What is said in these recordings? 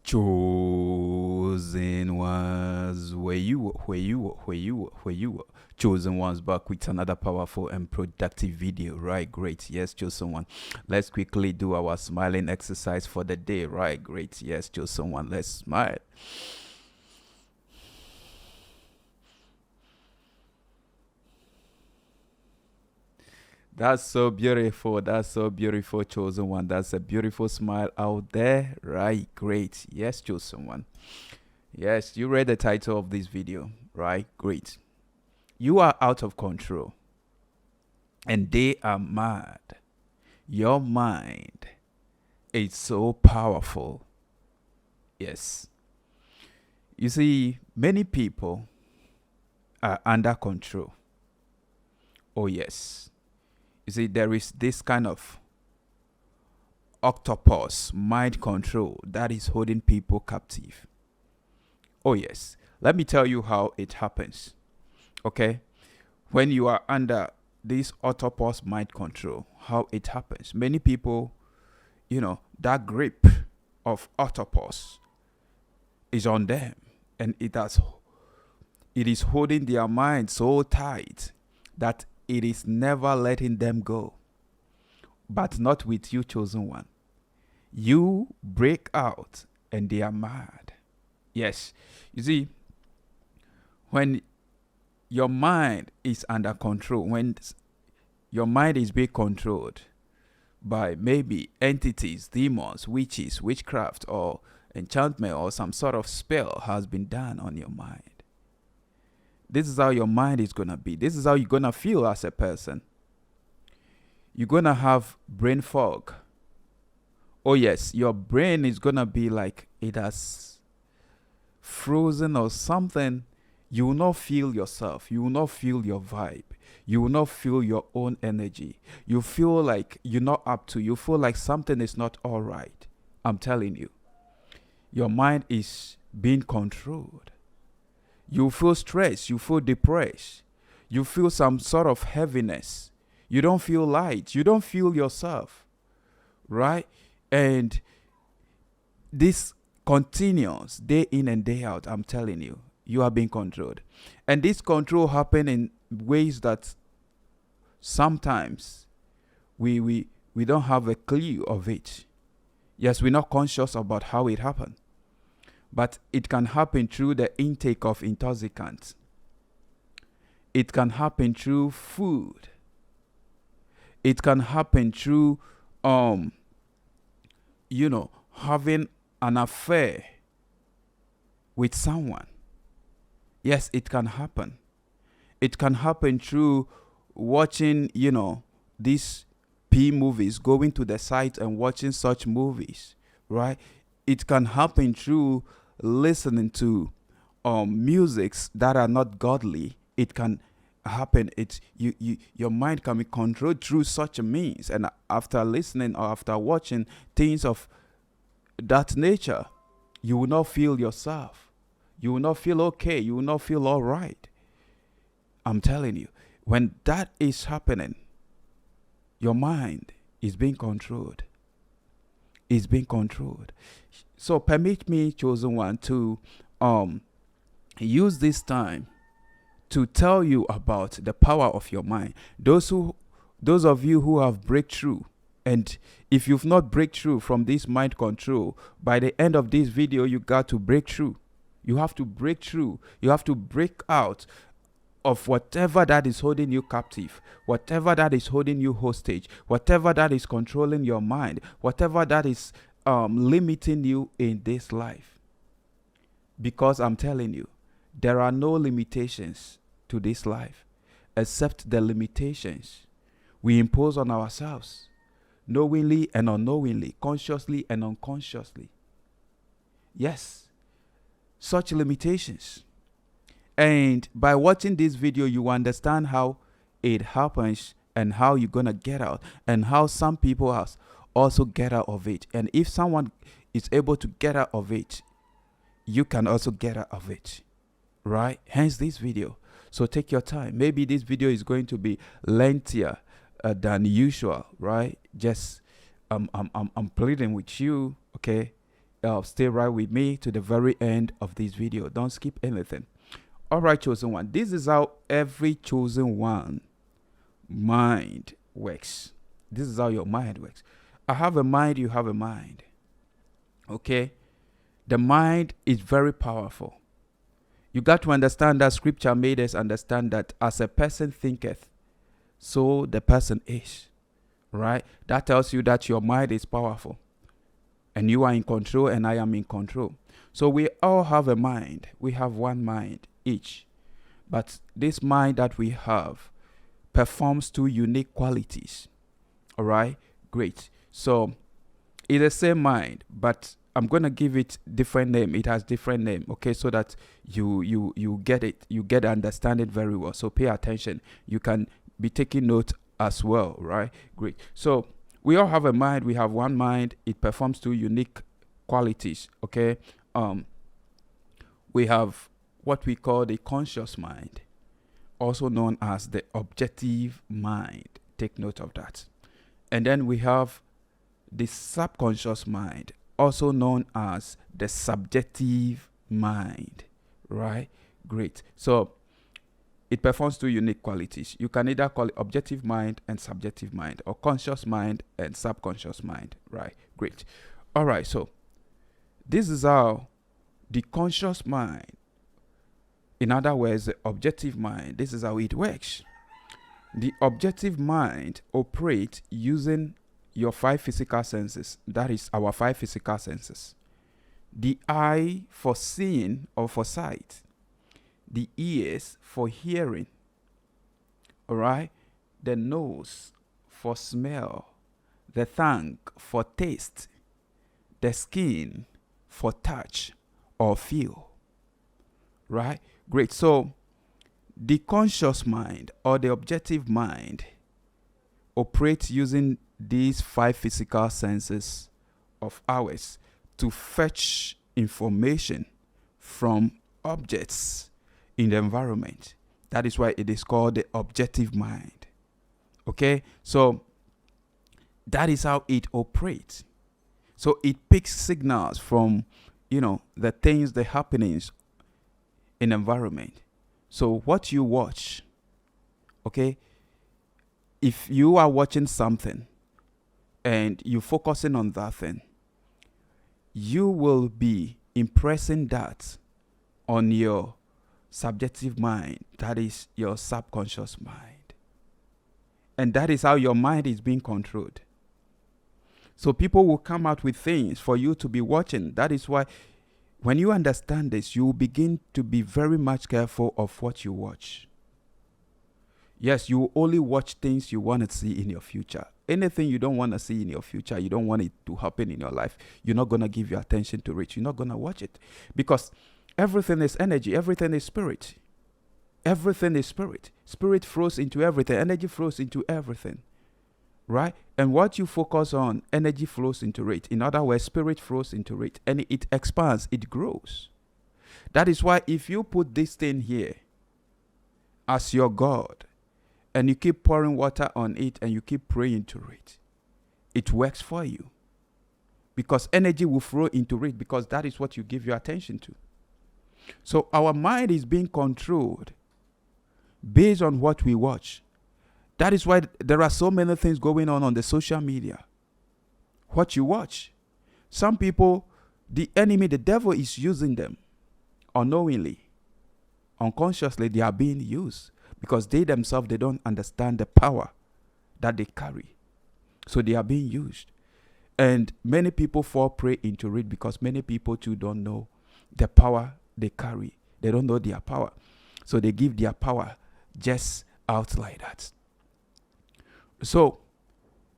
Chosen ones, chosen ones, back with another powerful and productive video. Right, great. Yes, chosen one. Let's quickly do our smiling exercise for the day. Right, great. Yes, chosen one. Let's smile. That's so beautiful. That's so beautiful, chosen one. That's a beautiful smile out there. Right, great. Yes, chosen one. Yes, you read the title of this video. Right, great. You are out of control and they are mad. Your mind is so powerful. Yes. You see, many people are under control. Oh, yes. You see, there is this kind of octopus mind control that is holding people captive. Oh, yes. Let me tell you how it happens. Okay? When you are under this octopus mind control, how it happens. Many people, that grip of octopus is on them, and it is holding their mind so tight that it is never letting them go. But not with you, chosen one. You break out and they are mad. Yes. You see, when your mind is under control, when your mind is being controlled by maybe entities, demons, witches, witchcraft, or enchantment, or some sort of spell has been done on your mind. This is how your mind is going to be. This is how you're going to feel as a person. You're going to have brain fog. Oh, yes, your brain is going to be like it has frozen or something. You will not feel yourself. You will not feel your vibe. You will not feel your own energy. You feel like you're not up to. You feel like something is not all right. I'm telling you. Your mind is being controlled. You feel stressed. You feel depressed. You feel some sort of heaviness. You don't feel light. You don't feel yourself. Right? And this continues day in and day out. I'm telling you. You are being controlled. And this control happens in ways that sometimes we don't have a clue of it. Yes, we're not conscious about how it happened. But it can happen through the intake of intoxicants. It can happen through food. It can happen through having an affair with someone. Yes, it can happen. It can happen through watching, these P movies, going to the site and watching such movies, right? It can happen through listening to musics that are not godly. It can happen. Your mind can be controlled through such a means. And after listening or after watching things of that nature, you will not feel yourself. You will not feel okay. You will not feel all right. I'm telling you, when that is happening, your mind is being controlled. Is being controlled. So permit me, chosen one, to use this time to tell you about the power of your mind. Those of you who have breakthrough, and if you've not breakthrough from this mind control, by the end of this video, you got to break through. You have to break through. You have to break out of whatever that is holding you captive, whatever that is holding you hostage, whatever that is controlling your mind, whatever that is limiting you in this life. Because I'm telling you, there are no limitations to this life except the limitations we impose on ourselves, knowingly and unknowingly, consciously and unconsciously. Yes. Such limitations. And by watching this video, you understand how it happens and how you're going to get out, and how some people also get out of it. And if someone is able to get out of it, you can also get out of it. Right? Hence this video. So take your time. Maybe this video is going to be lengthier than usual, right? Just I'm pleading with you, okay? stay right with me to the very end of this video. Don't skip anything. All right, chosen one. This is how every chosen one mind works. This is how your mind works. I have a mind, you have a mind. Okay? The mind is very powerful. You got to understand that scripture made us understand that as a person thinketh, so the person is. Right? That tells you that your mind is powerful. And you are in control and I am in control. So we all have a mind. We have one mind each. But this mind that we have performs two unique qualities. All right? Great. So it's the same mind, but I'm going to give it different name. It has different name, okay, so that you get it. You get to understand it very well. So pay attention. You can be taking note as well, right? Great. So we all have a mind. We have one mind. It performs two unique qualities, okay? We have what we call the conscious mind, also known as the objective mind. Take note of that. And then we have the subconscious mind, also known as the subjective mind, right? Great. So it performs two unique qualities. You can either call it objective mind and subjective mind, or conscious mind and subconscious mind, right? Great. All right, so this is how the conscious mind, in other words, the objective mind, this is how it works. The objective mind operates using your five physical senses. That is our five physical senses. The eye for seeing or for sight. The ears for hearing. All right? The nose for smell. The tongue for taste. The skin for touch or feel. Right? Great. So the conscious mind or the objective mind operates using these five physical senses of ours to fetch information from objects in the environment. That is why it is called the objective mind. Okay? So that is how it operates. So it picks signals from, the things, the happenings in environment. So what you watch, okay? If you are watching something and you're focusing on that thing, you will be impressing that on your subjective mind. That is your subconscious mind. And that is how your mind is being controlled. So people will come out with things for you to be watching. That is why when you understand this, you will begin to be very much careful of what you watch. Yes, you only watch things you want to see in your future. Anything you don't want to see in your future, you don't want it to happen in your life, you're not going to give your attention to it. You're not going to watch it. Because everything is energy. Everything is spirit. Everything is spirit. Spirit flows into everything. Energy flows into everything. Right? And what you focus on, energy flows into it. In other words, spirit flows into it. And it expands. It grows. That is why if you put this thing here as your God, and you keep pouring water on it and you keep praying to it, it works for you. Because energy will flow into it, because that is what you give your attention to. So our mind is being controlled based on what we watch. That is why there are so many things going on the social media. What you watch. Some people, the enemy, the devil is using them unknowingly. Unconsciously, they are being used. Because they themselves, they don't understand the power that they carry. So they are being used. And many people fall prey into it because many people too don't know the power they carry. They don't know their power. So they give their power just out like that. So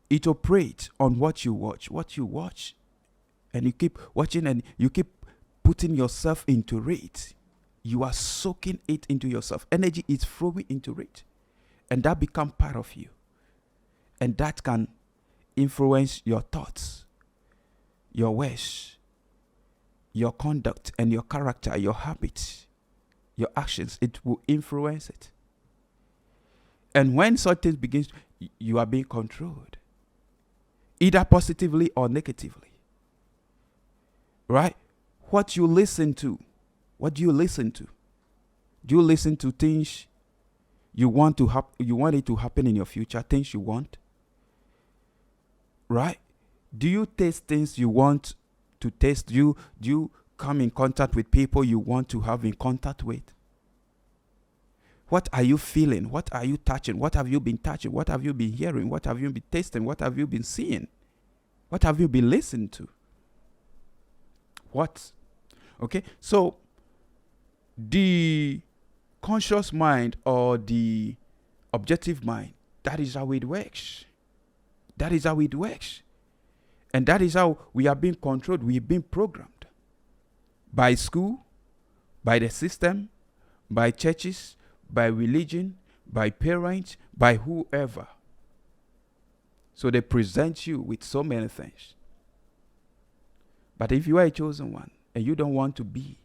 it operates on what you watch. What you watch. And you keep watching and you keep putting yourself into it. You are soaking it into yourself. Energy is flowing into it. And that becomes part of you. And that can influence your thoughts, your wish, your conduct, and your character, your habits, your actions. It will influence it. And when such things begin, you are being controlled. Either positively or negatively. right? What you listen to. What do you listen to? Do you listen to things you want you want it to happen in your future, things you want? Right? Do you taste things you want to taste? Do you come in contact with people you want to have in contact with? What are you feeling? What are you touching? What have you been touching? What have you been hearing? What have you been tasting? What have you been seeing? What have you been listening to? What? Okay, so the conscious mind or the objective mind, that is how it works. That is how it works. And that is how we are being controlled. We've been programmed by school, by the system, by churches, by religion, by parents, by whoever. So they present you with so many things. But if you are a chosen one and you don't want to be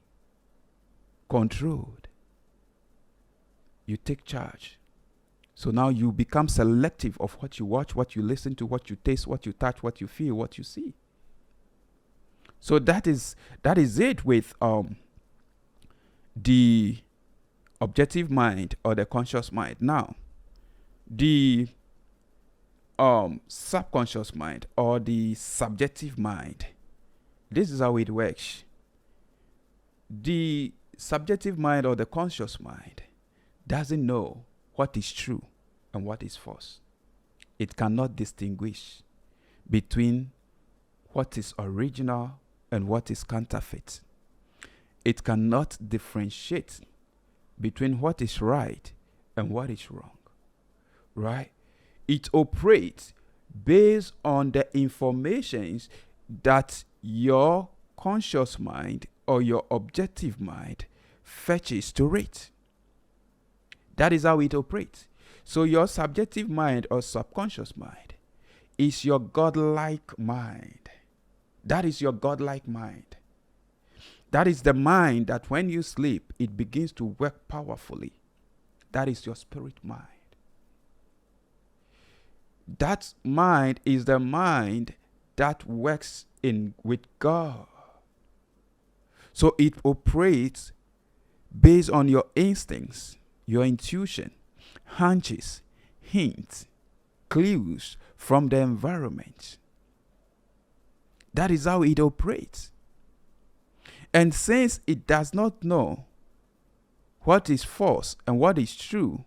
controlled, you take charge. So now you become selective of what you watch, what you listen to, what you taste, what you touch, what you feel, what you see. So that is it with the objective mind or the conscious mind. Now, the subconscious mind or the subjective mind. This is how it works. The subjective mind or the conscious mind doesn't know what is true and what is false. It cannot distinguish between what is original and what is counterfeit. It cannot differentiate between what is right and what is wrong. Right? It operates based on the informations that your conscious mind or your objective mind fetches to it. That is how it operates. So your subjective mind or subconscious mind is your godlike mind. That is your godlike mind. That is the mind that when you sleep, it begins to work powerfully. That is your spirit mind. That mind is the mind that works with God. So it operates based on your instincts, your intuition, hunches, hints, clues from the environment. That is how it operates. And since it does not know what is false and what is true,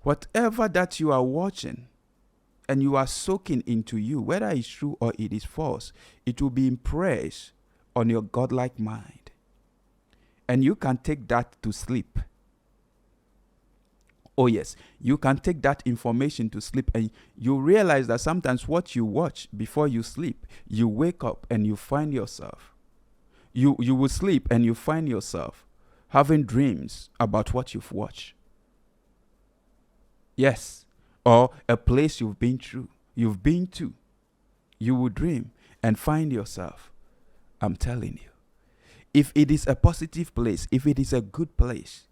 whatever that you are watching and you are soaking into you, whether it's true or it is false, it will be impressed on your godlike mind. And you can take that to sleep. Oh yes, you can take that information to sleep, and you realize that sometimes what you watch before you sleep, you wake up and you find yourself. You will sleep and you find yourself having dreams about what you've watched. Yes. Or a place you've been to. You will dream and find yourself. I'm telling you. If it is a positive place, if it is a good place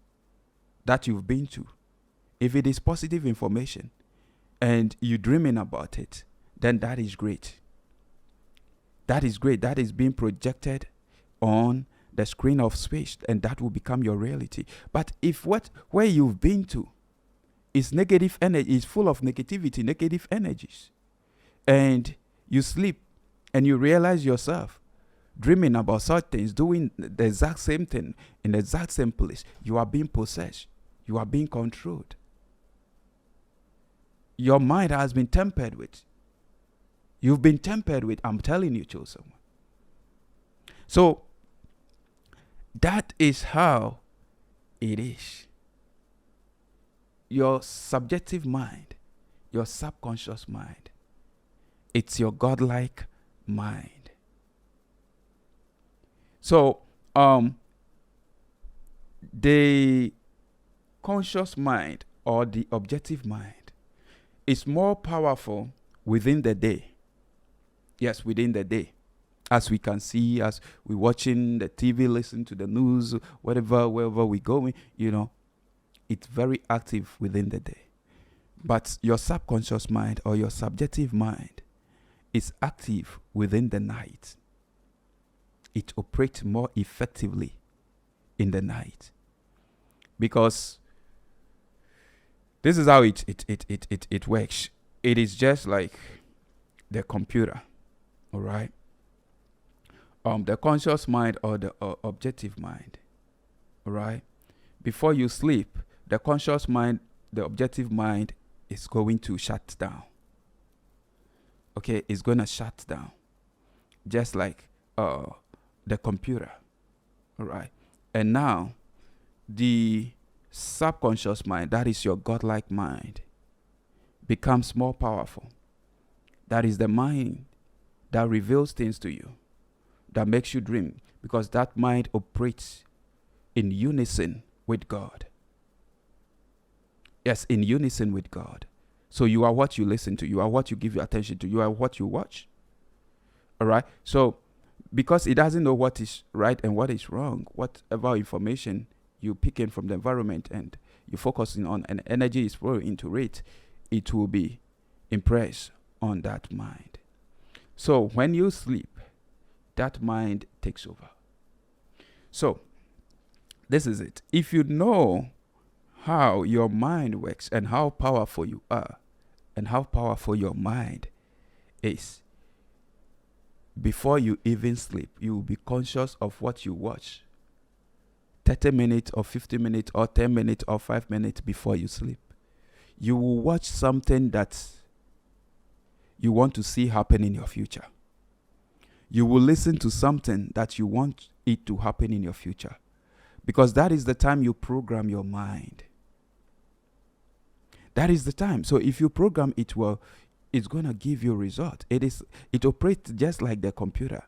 that you've been to, if it is positive information and you're dreaming about it, then that is great. That is great. That is being projected on the screen of space, and that will become your reality. But if where you've been to is negative energy, is full of negativity, negative energies, and you sleep and you realize yourself dreaming about such things, doing the exact same thing in the exact same place, you are being possessed. You are being controlled. Your mind has been tampered with. You've been tampered with. I'm telling you, chosen one. So that is how it is. Your subjective mind, your subconscious mind, it's your godlike mind. So the conscious mind or the objective mind is more powerful within the day. Yes, within the day. As we can see, as we're watching the TV, listen to the news, wherever we're going, it's very active within the day. But your subconscious mind or your subjective mind is active within the night. it operates more effectively in the night. Because this is how it works. It is just like the computer, all right? The conscious mind or the objective mind, all right? Before you sleep, the conscious mind, the objective mind is going to shut down. Okay, it's going to shut down, just like the computer, all right? And now, the subconscious mind, that is your godlike mind, becomes more powerful. That is the mind that reveals things to you, that makes you dream, because that mind operates in unison with God. Yes, in unison with God. So you are what you listen to, you are what you give your attention to, you are what you watch. All right? So because it doesn't know what is right and what is wrong, whatever information you pick in from the environment and you focusing on, and energy is flowing into it, it will be impressed on that mind. So when you sleep, that mind takes over. So this is it. If you know how your mind works and how powerful you are and how powerful your mind is, before you even sleep, you will be conscious of what you watch. 30 minutes or 50 minutes or 10 minutes or 5 minutes before you sleep. You will watch something that you want to see happen in your future. You will listen to something that you want it to happen in your future. Because that is the time you program your mind. That is the time. So if you program it well, it's going to give you a result. It operates just like the computer.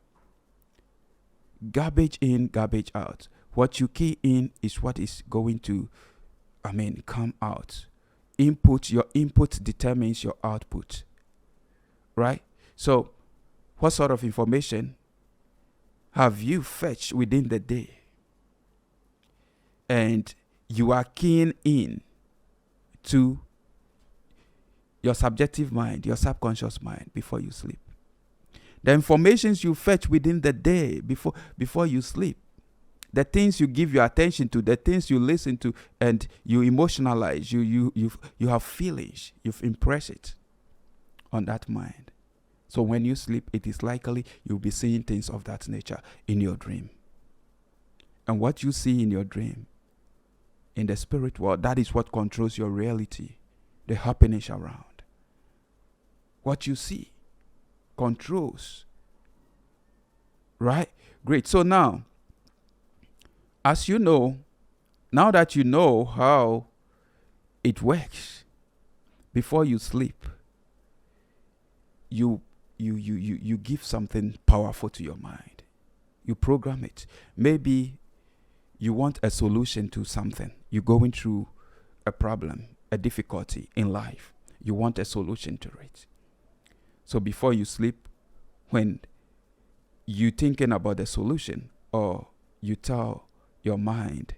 Garbage in, garbage out. What you key in is what is going to, come out. Your input determines your output. Right? So, what sort of information have you fetched within the day? And you are keying in to your subjective mind, your subconscious mind before you sleep. The informations you fetch within the day before you sleep, the things you give your attention to, the things you listen to, and you emotionalize, you have feelings, you've impressed it on that mind. So when you sleep, it is likely you'll be seeing things of that nature in your dream. And what you see in your dream, in the spirit world, that is what controls your reality, the happenings around. What you see controls. Right? Great. So now, as you know, now that you know how it works, before you sleep, you give something powerful to your mind. You program it. Maybe you want a solution to something. You're going through a problem, a difficulty in life. You want a solution to it. So before you sleep, when you're thinking about the solution, or you tell your mind,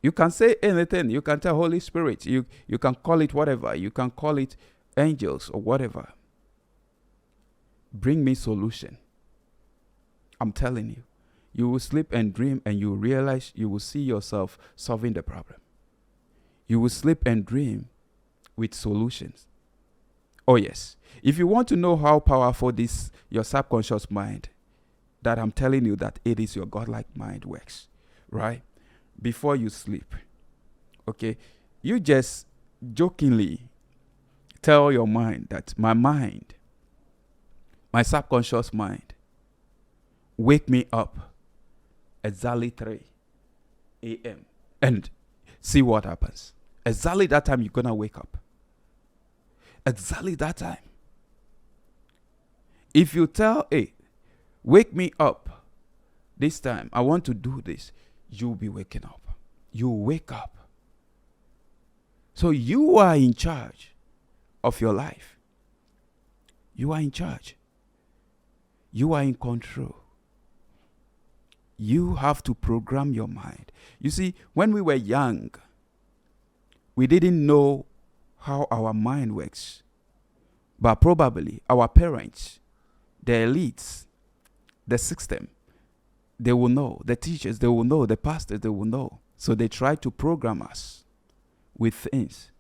you can say anything. You can tell Holy Spirit. You can call it whatever. You can call it angels or whatever. Bring me solution. I'm telling you. You will sleep and dream, and you will realize you will see yourself solving the problem. You will sleep and dream with solutions. Oh yes. If you want to know how powerful this, your subconscious mind, that I'm telling you that it is your godlike mind works, right? Before you sleep, okay, you just jokingly tell your mind that my subconscious mind, wake me up exactly 3 a.m. and see what happens. Exactly that time you're going to wake up. Exactly that time. If you tell, hey, wake me up this time, I want to do this, you'll be waking up. You'll wake up. So you are in charge of your life. You are in charge. You are in control. You have to program your mind. You see, when we were young, we didn't know how our mind works. But probably our parents, the elites, the system, they will know. The teachers, they will know. The pastors, they will know. So they try to program us with things.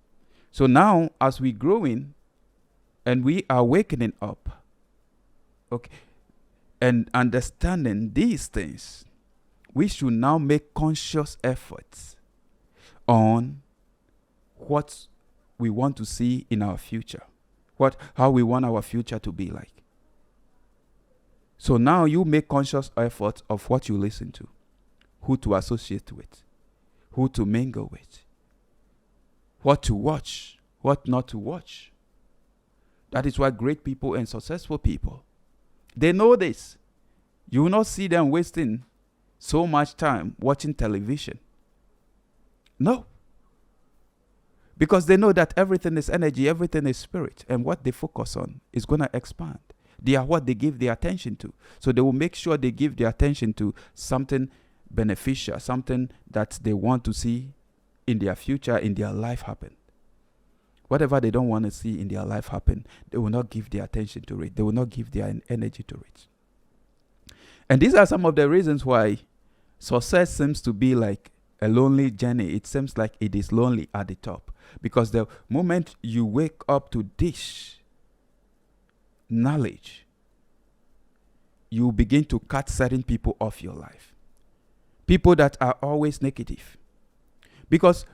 So now, as we growing and we are wakening up, okay, and understanding these things, we should now make conscious efforts on what we want to see in our future, how we want our future to be like. So now you make conscious efforts of what you listen to, who to associate with, who to mingle with, what to watch, what not to watch. That is why great people and successful people, they know this. You will not see them wasting so much time watching television. No. Because they know that everything is energy, everything is spirit, and what they focus on is going to expand. They are what they give their attention to. So they will make sure they give their attention to something beneficial, something that they want to see in their future, in their life happen. Whatever they don't want to see in their life happen, they will not give their attention to it. They will not give their energy to it. And these are some of the reasons why success seems to be like a lonely journey. It seems like it is lonely at the top. Because the moment you wake up to this knowledge, you begin to cut certain people off your life. People that are always negative. Because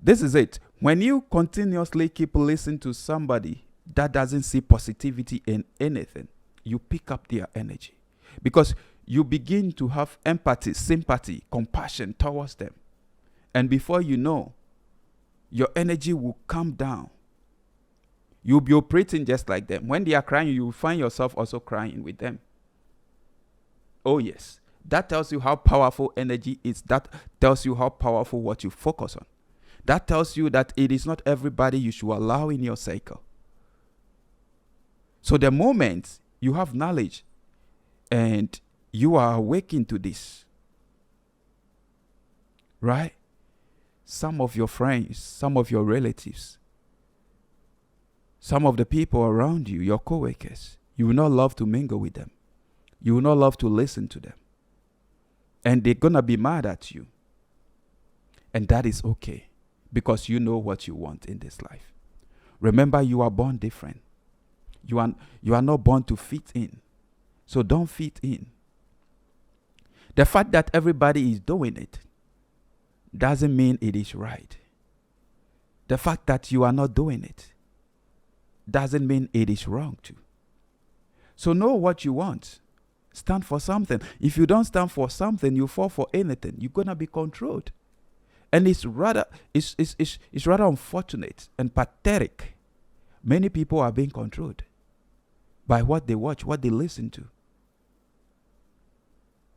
this is it. When you continuously keep listening to somebody that doesn't see positivity in anything, you pick up their energy. Because you begin to have empathy, sympathy, compassion towards them. And before you know, your energy will come down. You'll be operating just like them. When they are crying, you will find yourself also crying with them. Oh yes. That tells you how powerful energy is. That tells you how powerful what you focus on. That tells you that it is not everybody you should allow in your cycle. So the moment you have knowledge and you are awakened to this, right? Some of your friends, some of your relatives, some of the people around you, your co-workers, you will not love to mingle with them. You will not love to listen to them. And they're going to be mad at you. And that is okay, because you know what you want in this life. Remember, you are born different. You are not born to fit in. So don't fit in. The fact that everybody is doing it doesn't mean it is right. The fact that you are not doing it doesn't mean it is wrong too. So know what you want. Stand for something. If you don't stand for something, you fall for anything. You're gonna be controlled. And it's rather unfortunate and pathetic. Many people are being controlled by what they watch, what they listen to.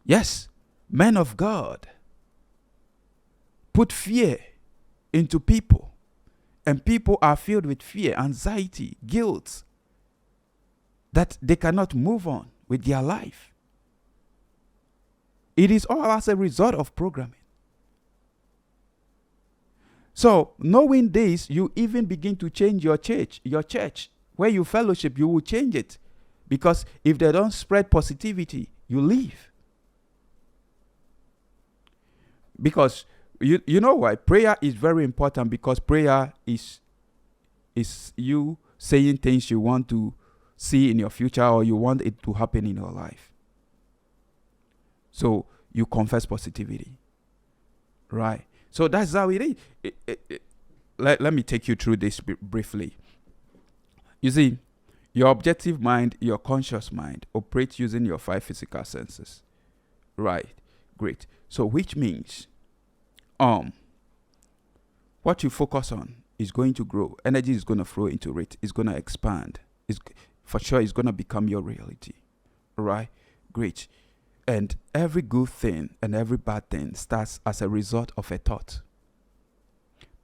Yes, men of God put fear into people, and people are filled with fear, anxiety, guilt, that they cannot move on with their life. It is all as a result of programming. So, knowing this, you even begin to change your church, where you fellowship, you will change it. Because if they don't spread positivity, you leave. Because you know why? Prayer is very important, because prayer is you saying things you want to see in your future, or you want it to happen in your life. So you confess positivity. Right? So that's how it is. Let me take you through this briefly. You see, your objective mind, your conscious mind, operates using your 5 physical senses. Right. Great. So which means what you focus on is going to grow. Energy is going to flow into it. It's going to expand. For sure, it's going to become your reality. Right? Great. And every good thing and every bad thing starts as a result of a thought.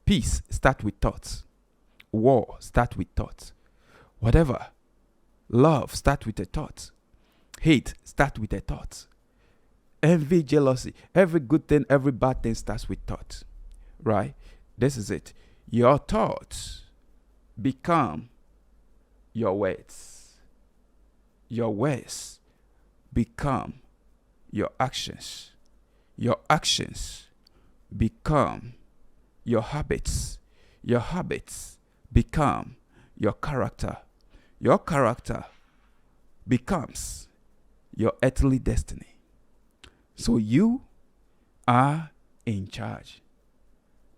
Peace starts with thoughts. War starts with thoughts. Whatever. Love starts with a thought. Hate starts with a thought. Envy, jealousy, every good thing, every bad thing starts with thoughts. Right? This is it. Your thoughts become your words. Your words become your actions. Your actions become your habits. Your habits become your character. Your character becomes your earthly destiny. So you are in charge.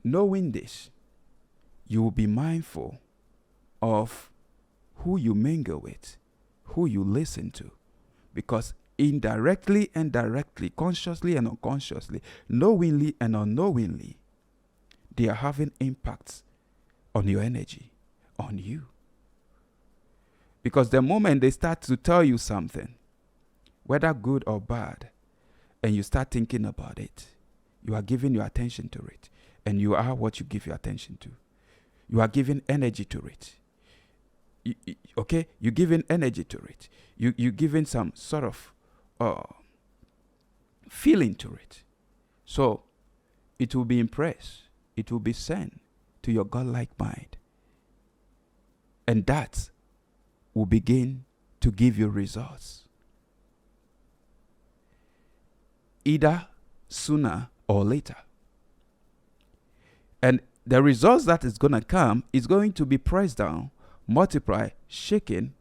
Knowing this, you will be mindful of who you mingle with, who you listen to, because indirectly and directly, consciously and unconsciously, knowingly and unknowingly, they are having impacts on your energy, on you. Because the moment they start to tell you something, whether good or bad, and you start thinking about it, you are giving your attention to it. And you are what you give your attention to. You are giving energy to it. Okay? You're giving energy to it. You're giving some sort of feeling to it. So it will be impressed. It will be sent to your godlike mind. And that will begin to give you results. Either sooner or later. And the results that is going to come is going to be pressed down, multiplied, shaken,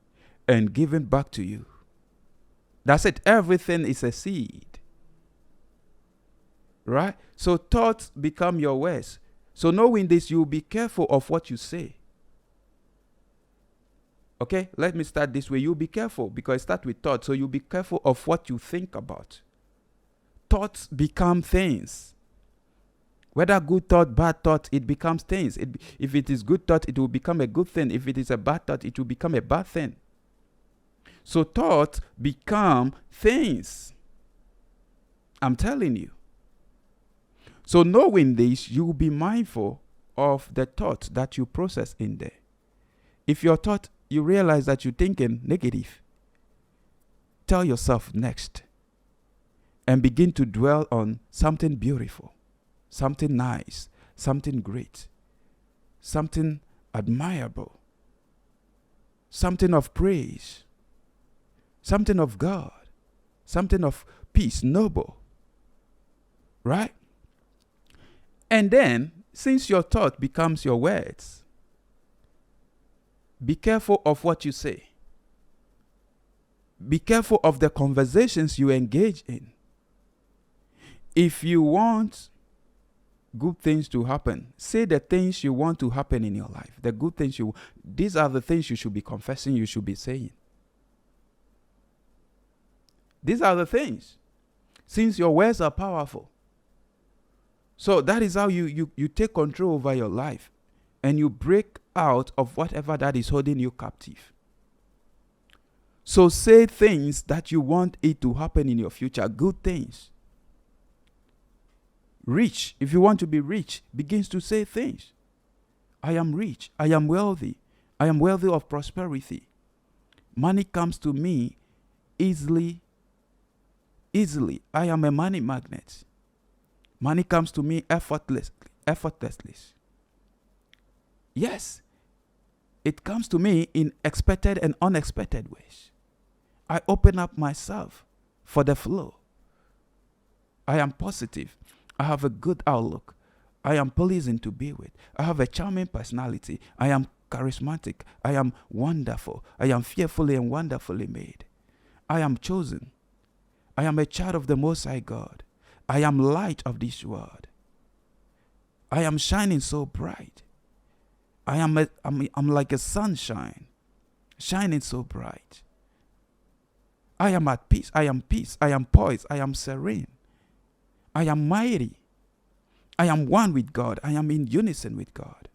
and given back to you. That's it. Everything is a seed. Right? So thoughts become your words. So knowing this, you'll be careful of what you say. Okay? Let me start this way. You'll be careful because it starts with thoughts. So you'll be careful of what you think about. Thoughts become things. Whether good thought, bad thought, it becomes things. If it is good thought, it will become a good thing. If it is a bad thought, it will become a bad thing. So thoughts become things. I'm telling you. So knowing this, you will be mindful of the thoughts that you process in there. If your thought, you realize that you're thinking negative, tell yourself next and begin to dwell on something beautiful. Something nice, something great, something admirable, something of praise, something of God, something of peace, noble. Right? And then, since your thought becomes your words, be careful of what you say. Be careful of the conversations you engage in. If you want good things to happen, say the things you want to happen in your life. The good things these are the things you should be confessing, you should be saying. These are the things. Since your words are powerful. So that is how you take control over your life. And you break out of whatever that is holding you captive. So say things that you want it to happen in your future. Good things. Rich, if you want to be rich, begins to say things. I am rich. I am wealthy. I am wealthy of prosperity. Money comes to me easily. I am a money magnet. Money comes to me effortlessly. Yes, it comes to me in expected and unexpected ways. I open up myself for the flow. I am positive. I have a good outlook. I am pleasing to be with. I have a charming personality. I am charismatic. I am wonderful. I am fearfully and wonderfully made. I am chosen. I am a child of the Most High God. I am light of this world. I am shining so bright. I'm like a sunshine, shining so bright. I am at peace. I am peace. I am poised. I am serene. I am mighty. I am one with God. I am in unison with God.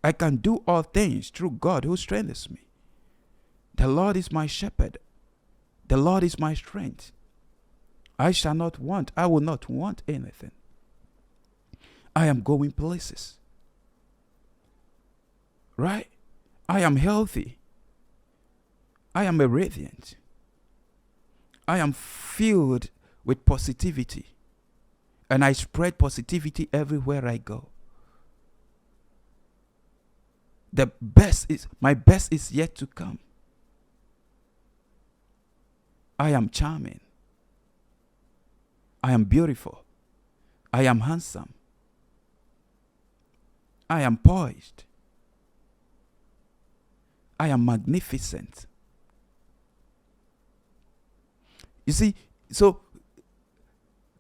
I can do all things through God who strengthens me. The Lord is my shepherd. The Lord is my strength. I shall not want. I will not want anything. I am going places. Right? I am healthy. I am a radiant. I am filled with positivity. And I spread positivity everywhere I go. My best is yet to come. I am charming. I am beautiful. I am handsome. I am poised. I am magnificent. You see, so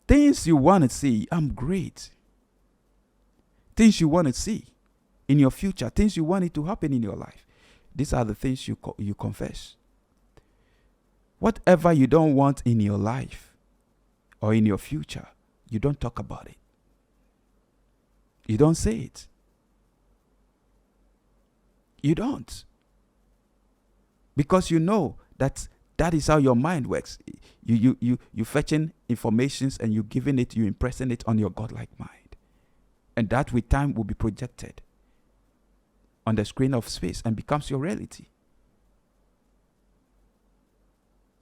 things you want to see, I'm great. Things you want to see in your future, things you want it to happen in your life. These are the things you confess. Whatever you don't want in your life or in your future, you don't talk about it. You don't say it. You don't. Because you know that is how your mind works. You fetching informations and you giving it, you impressing it on your godlike mind. And that with time will be projected on the screen of space and becomes your reality.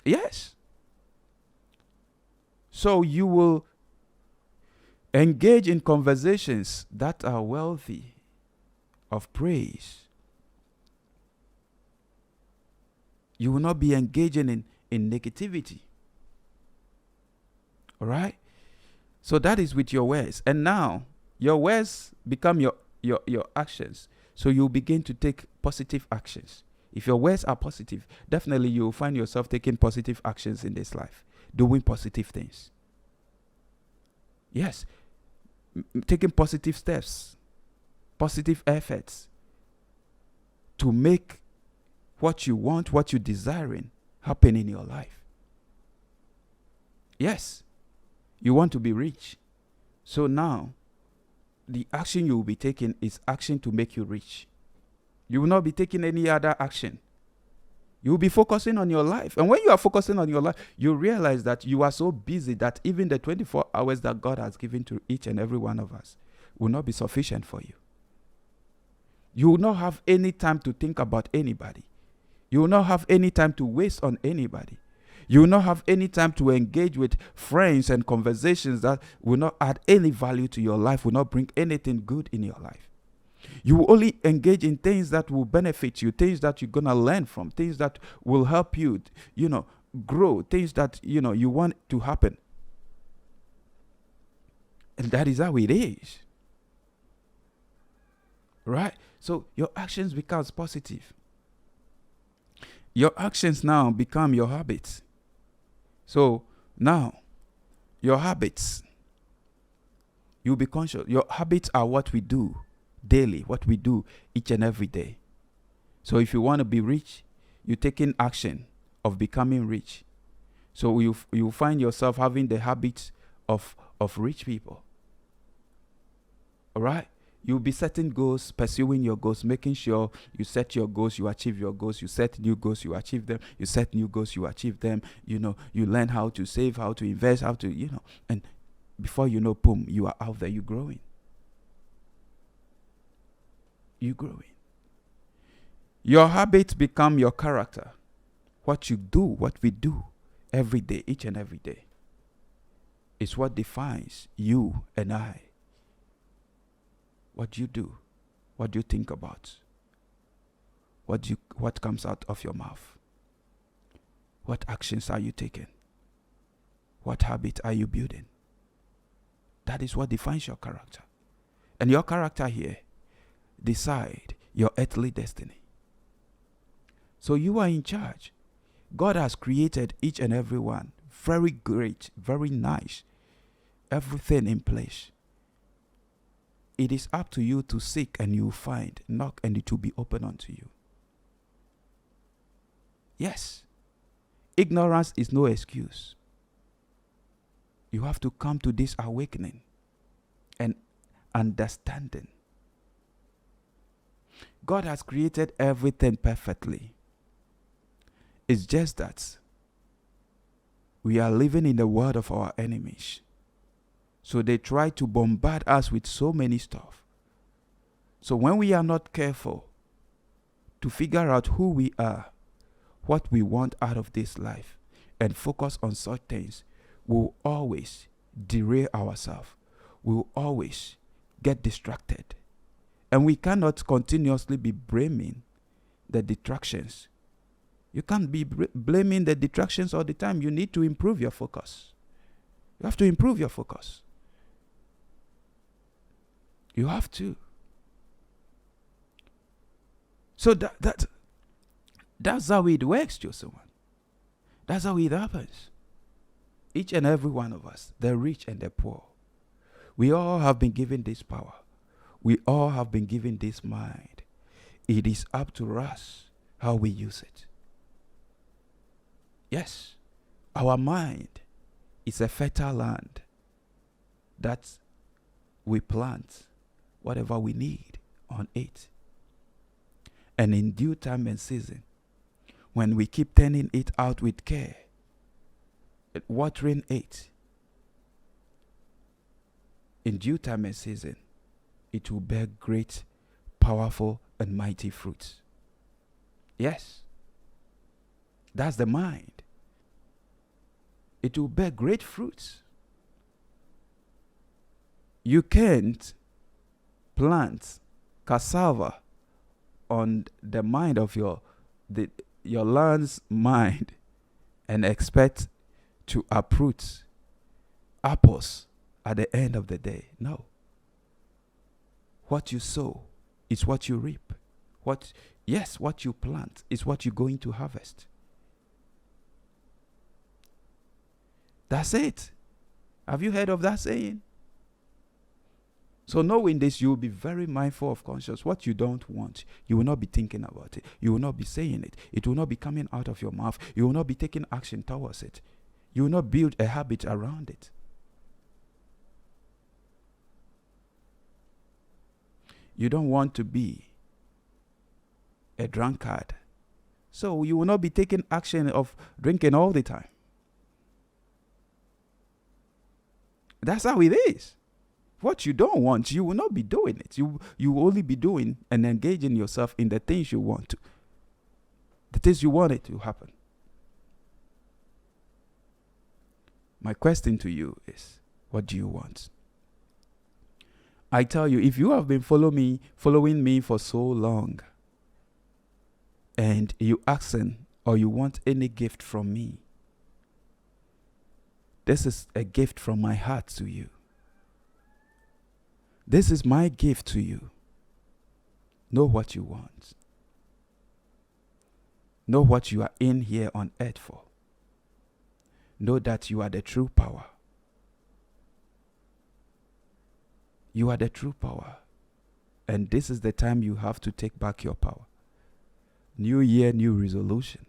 Yes. So you will engage in conversations that are wealthy of praise. You will not be engaging in negativity. All right? So that is with your words. And now, your words become your actions. So you begin to take positive actions. If your words are positive, definitely you will find yourself taking positive actions in this life. Doing positive things. Yes. Taking positive steps. Positive efforts. To make what you want, what you're desiring, happen in your life. Yes. You want to be rich. So now, the action you will be taking is action to make you rich. You will not be taking any other action. You will be focusing on your life. And when you are focusing on your life, you realize that you are so busy that even the 24 hours that God has given to each and every one of us will not be sufficient for you. You will not have any time to think about anybody. You will not have any time to waste on anybody. You will not have any time to engage with friends and conversations that will not add any value to your life, will not bring anything good in your life. You will only engage in things that will benefit you, things that you're going to learn from, things that will help you, grow, things that, you want to happen. And that is how it is. Right? So your actions becomes positive. Your actions now become your habits. So now, your habits, you'll be conscious. Your habits are what we do daily, what we do each and every day. So if you want to be rich, you're taking action of becoming rich. So you find yourself having the habits of rich people. All right? You'll be setting goals, pursuing your goals, making sure you set your goals, you achieve your goals, you set new goals, you achieve them, you set new goals, you achieve them, you learn how to save, how to invest, how to, and before you know, boom, you are out there, you're growing. You're growing. Your habits become your character. What you do, what we do every day, each and every day, is what defines you and I. What you do, what you think about, what comes out of your mouth, what actions are you taking, what habit are you building. That is what defines your character. And your character here decide your earthly destiny. So you are in charge. God has created each and every one very great, very nice, everything in place. It is up to you to seek and you will find, knock and it will be open unto you. Yes, ignorance is no excuse. You have to come to this awakening and understanding. God has created everything perfectly. It's just that we are living in the world of our enemies. So they try to bombard us with so many stuff. So when we are not careful to figure out who we are, what we want out of this life, and focus on such things, we'll always derail ourselves. We'll always get distracted. And we cannot continuously be blaming the distractions. You can't be blaming the distractions all the time. You need to improve your focus. You have to improve your focus. You have to. So that's how it works, Joseph. That's how it happens. Each and every one of us, the rich and the poor, we all have been given this power. We all have been given this mind. It is up to us how we use it. Yes, our mind is a fertile land that we plant whatever we need on it. And in due time and season, when we keep turning it out with care, watering it, in due time and season, it will bear great, powerful, and mighty fruits. Yes, that's the mind. It will bear great fruits. You can't plant cassava on the mind of your land's mind and expect to uproot apples at the end of the day. No. What you sow is what you reap. What you plant is what you're going to harvest. That's it. Have you heard of that saying? So knowing this, you will be very mindful of conscience. What you don't want, you will not be thinking about it. You will not be saying it. It will not be coming out of your mouth. You will not be taking action towards it. You will not build a habit around it. You don't want to be a drunkard. So you will not be taking action of drinking all the time. That's how it is. What you don't want, you will not be doing it. You will only be doing and engaging yourself in the things you want to. The things you want it to happen. My question to you is, what do you want? I tell you, if you have been following me for so long, and you asking or you want any gift from me, this is a gift from my heart to you. This is my gift to you. Know what you want. Know what you are in here on earth for. Know that you are the true power. You are the true power. And this is the time you have to take back your power. New year, new resolution.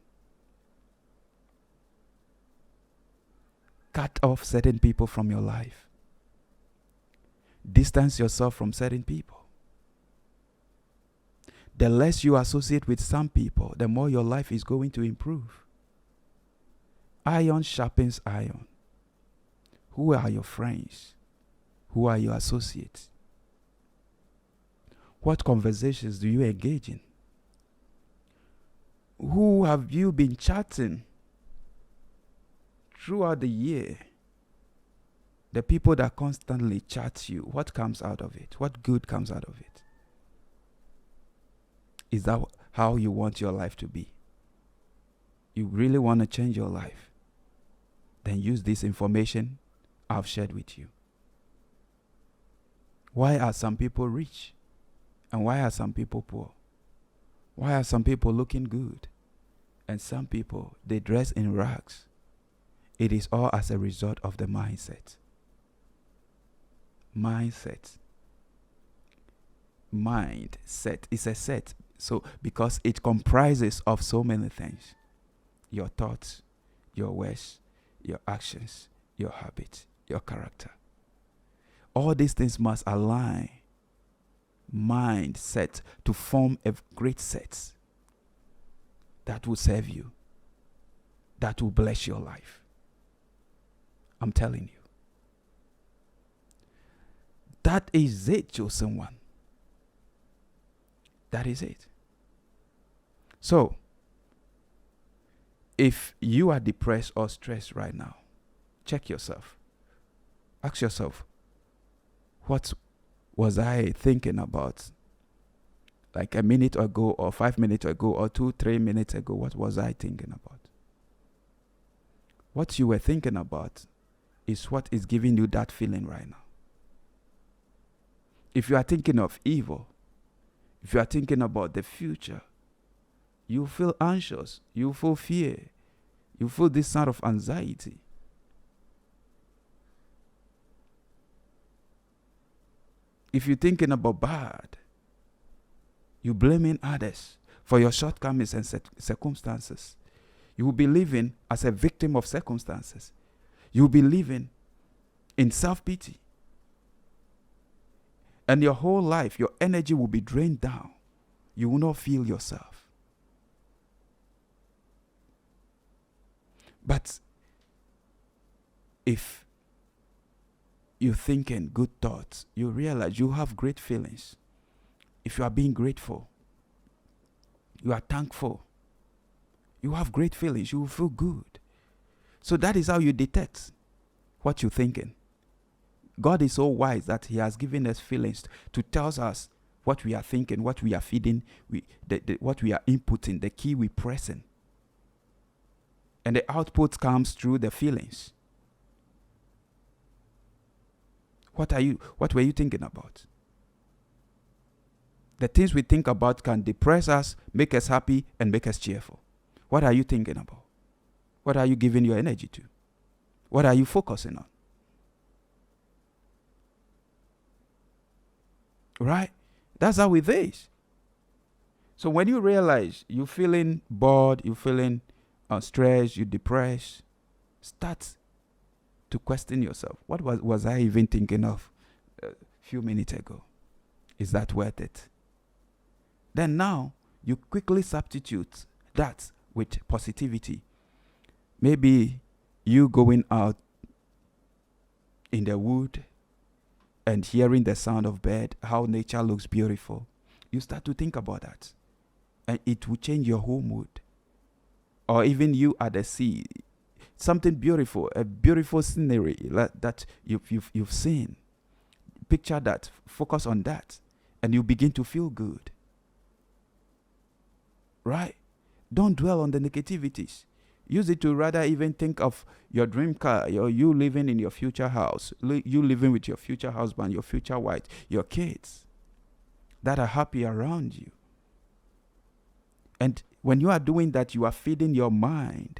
Cut off certain people from your life. Distance yourself from certain people. The less you associate with some people, the more your life is going to improve. Iron sharpens iron. Who are your friends? Who are your associates? What conversations do you engage in? Who have you been chatting throughout the year? The people that constantly chat you, what comes out of it? What good comes out of it? Is that how you want your life to be? You really want to change your life? Then use this information I've shared with you. Why are some people rich? And why are some people poor? Why are some people looking good? And some people, they dress in rags. It is all as a result of the mindset. Mindset is a set. So because it comprises of so many things. Your thoughts, your words, your actions, your habits, your character. All these things must align mindset to form a great set that will serve you, that will bless your life. I'm telling you. That is it, chosen one. That is it. So, if you are depressed or stressed right now, check yourself. Ask yourself, what was I thinking about like a minute ago or 5 minutes ago or 2-3 minutes ago? What was I thinking about? What you were thinking about is what is giving you that feeling right now. If you are thinking of evil, if you are thinking about the future, you feel anxious, you feel fear, you feel this sort of anxiety. If you're thinking about bad, you're blaming others for your shortcomings and circumstances. You will be living as a victim of circumstances. You will be living in self-pity. And your whole life, your energy will be drained down. You will not feel yourself. But if you're thinking good thoughts, you realize you have great feelings. If you are being grateful, you are thankful, you have great feelings, you will feel good. So that is how you detect what you're thinking. God is so wise that He has given us feelings to tell us what we are thinking, what we are feeding, what we are inputting, the key we're pressing. And the output comes through the feelings. What were you thinking about? The things we think about can depress us, make us happy, and make us cheerful. What are you thinking about? What are you giving your energy to? What are you focusing on? Right? That's how it is. So when you realize you're feeling bored, you're feeling stressed, you're depressed, start to question yourself. What was I even thinking of a few minutes ago? Is that worth it? Then now, you quickly substitute that with positivity. Maybe you going out in the wood and hearing the sound of bird, how nature looks beautiful. You start to think about that. And it will change your whole mood. Or even you at the sea, something beautiful, a beautiful scenery that you've seen. Picture that, focus on that, and you begin to feel good. Right? Don't dwell on the negativities. Use it to rather even think of your dream car, you living in your future house, you living with your future husband, your future wife, your kids that are happy around you. And when you are doing that, you are feeding your mind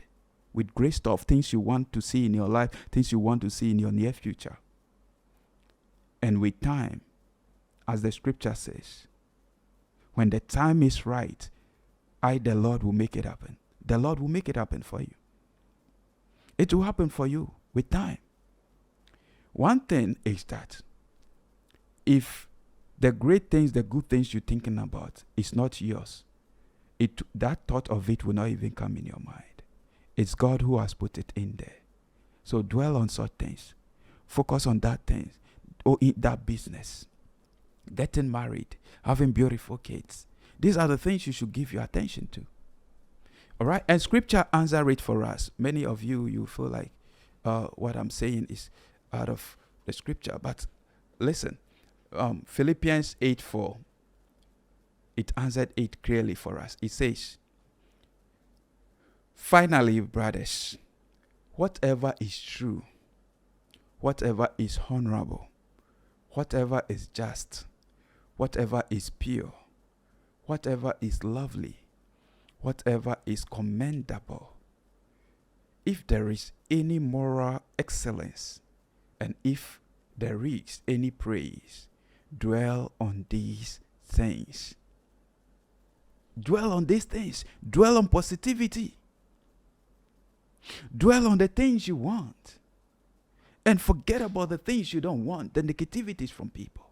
with great stuff, things you want to see in your life, things you want to see in your near future. And with time, as the scripture says, when the time is right, the Lord will make it happen. The Lord will make it happen for you. It will happen for you with time. One thing is that if the great things, the good things you're thinking about is not yours, that thought of it will not even come in your mind. It's God who has put it in there. So dwell on such things. Focus on that thing, or in that business. Getting married, having beautiful kids. These are the things you should give your attention to. All right? And scripture answer it for us. Many of you feel like what I'm saying is out of the scripture. But listen, Philippians 8:4, it answered it clearly for us. It says, finally, brothers, whatever is true, whatever is honorable, whatever is just, whatever is pure, whatever is lovely, whatever is commendable, if there is any moral excellence, and if there is any praise, dwell on these things. Dwell on these things. Dwell on positivity. Dwell on the things you want. And forget about the things you don't want, the negativities from people.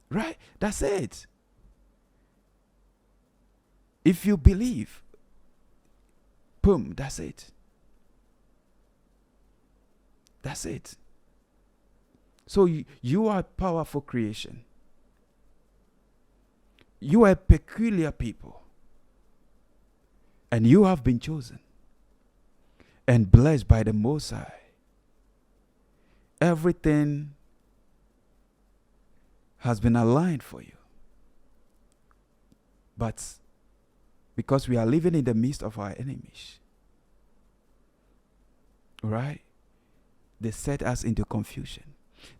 Right? That's it. If you believe, boom, that's it. That's it. So you are a powerful creation. You are a peculiar people. And you have been chosen and blessed by the Most High. Everything has been aligned for you. But because we are living in the midst of our enemies, Right? They set us into confusion.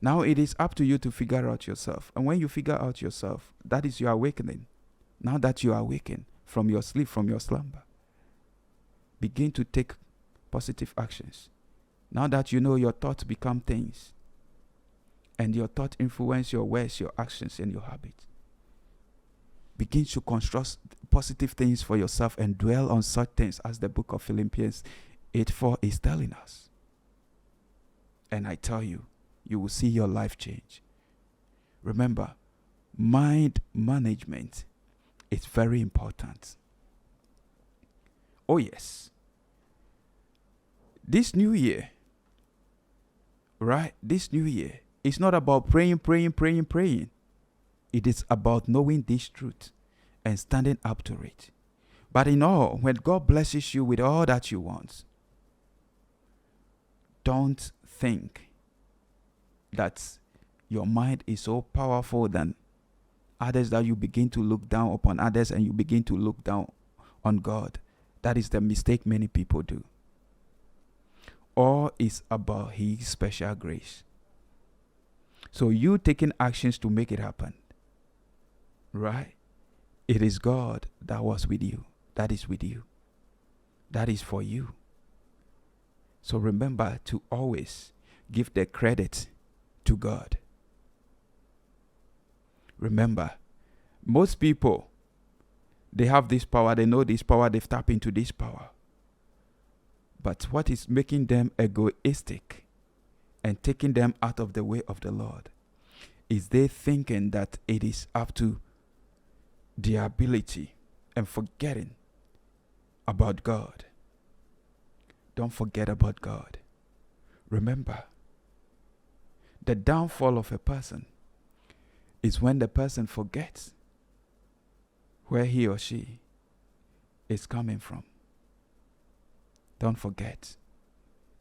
Now it is up to you to figure out yourself. And when you figure out yourself, that is your awakening. Now that you are awakened from your sleep, from your slumber, begin to take positive actions. Now that you know your thoughts become things, and your thoughts influence your words, your actions, and your habits, begin to construct positive things for yourself and dwell on such things as the book of Philippians 8:4 is telling us. And I tell you, you will see your life change. Remember, mind management is very important. Oh yes. This new year, right? This new year, it's not about praying. It is about knowing this truth and standing up to it. But in all, when God blesses you with all that you want, don't think that your mind is so powerful than others that you begin to look down upon others and you begin to look down on God. That is the mistake many people do. All is about His special grace. So you taking actions to make it happen, right? It is God that was with you. That is with you. That is for you. So remember to always give the credit to God. Remember, most people, they have this power, they know this power, they've tapped into this power. But what is making them egoistic and taking them out of the way of the Lord is they thinking that it is up to their ability and forgetting about God. Don't forget about God. Remember, the downfall of a person is when the person forgets where he or she is coming from. Don't forget,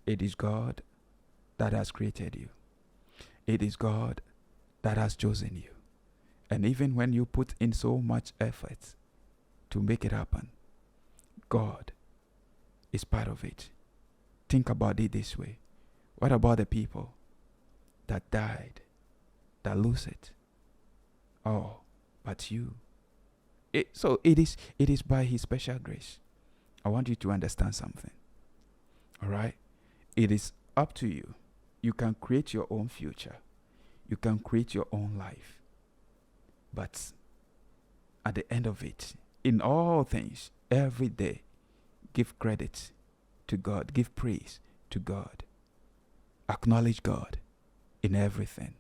it is God that has created you. It is God that has chosen you. And even when you put in so much effort to make it happen, God is part of it. Think about it this way. What about the people that died, that lose it? Oh, but you. So it is by His special grace. I want you to understand something. All right? It is up to you. You can create your own future. You can create your own life. But at the end of it, in all things, every day, give credit to God. Give praise to God. Acknowledge God in everything.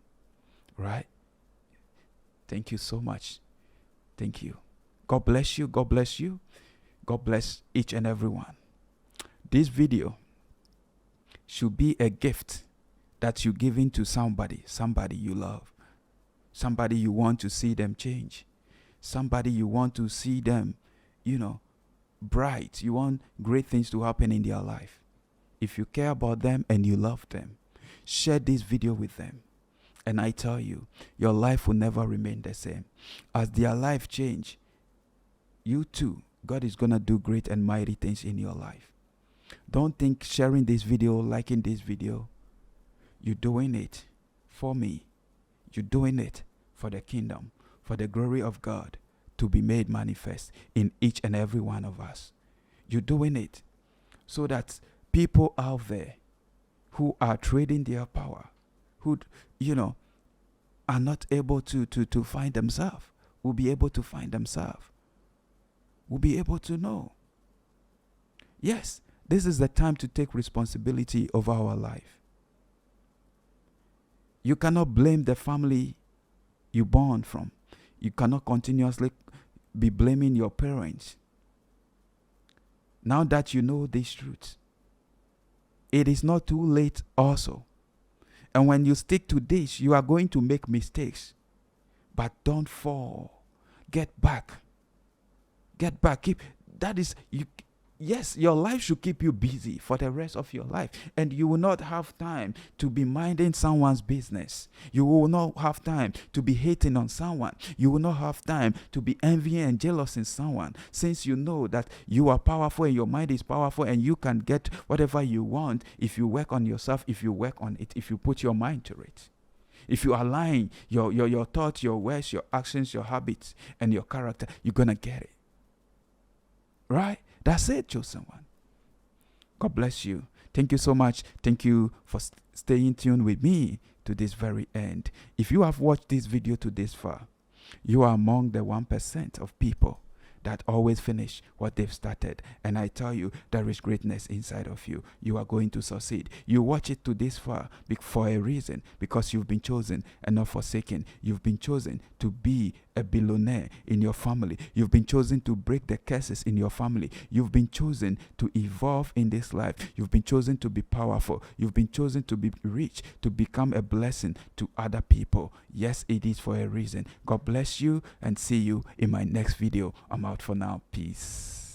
Right? Thank you so much. Thank you. God bless you. God bless you. God bless each and every one. This video should be a gift that you give into somebody you love, somebody you want to see them change, somebody you want to see them, bright. You want great things to happen in their life. If you care about them and you love them, share this video with them. And I tell you, your life will never remain the same. As their life change, you too, God is going to do great and mighty things in your life. Don't think sharing this video, liking this video, you're doing it for me. You're doing it for the kingdom, for the glory of God to be made manifest in each and every one of us. You're doing it so that people out there who are trading their power, who, are not able to find themselves, will be able to find themselves, will be able to know. Yes, this is the time to take responsibility of our life. You cannot blame the family you born from. You cannot continuously be blaming your parents. Now that you know this truth, it is not too late also. And when you stick to this, you are going to make mistakes. But don't fall. Get back. Get back. Yes, your life should keep you busy for the rest of your life, and you will not have time to be minding someone's business. You will not have time to be hating on someone. You will not have time to be envying and jealous in someone, since you know that you are powerful and your mind is powerful, and you can get whatever you want if you work on yourself, if you work on it, if you put your mind to it. If you align your thoughts, your words, your actions, your habits, and your character, you're gonna get it. Right? That's it, chosen one. God bless you. Thank you so much. Thank you for staying tuned with me to this very end. If you have watched this video to this far, you are among the 1% of people that always finish what they've started. And I tell you, there is greatness inside of you. You are going to succeed. You watch it to this far for a reason, because you've been chosen and not forsaken. You've been chosen to be a billionaire in your family. You've been chosen to break the curses in your family. You've been chosen to evolve in this life. You've been chosen to be powerful. You've been chosen to be rich, to become a blessing to other people. Yes, it is for a reason. God bless you, and see you in my next video. I'm out for now. Peace.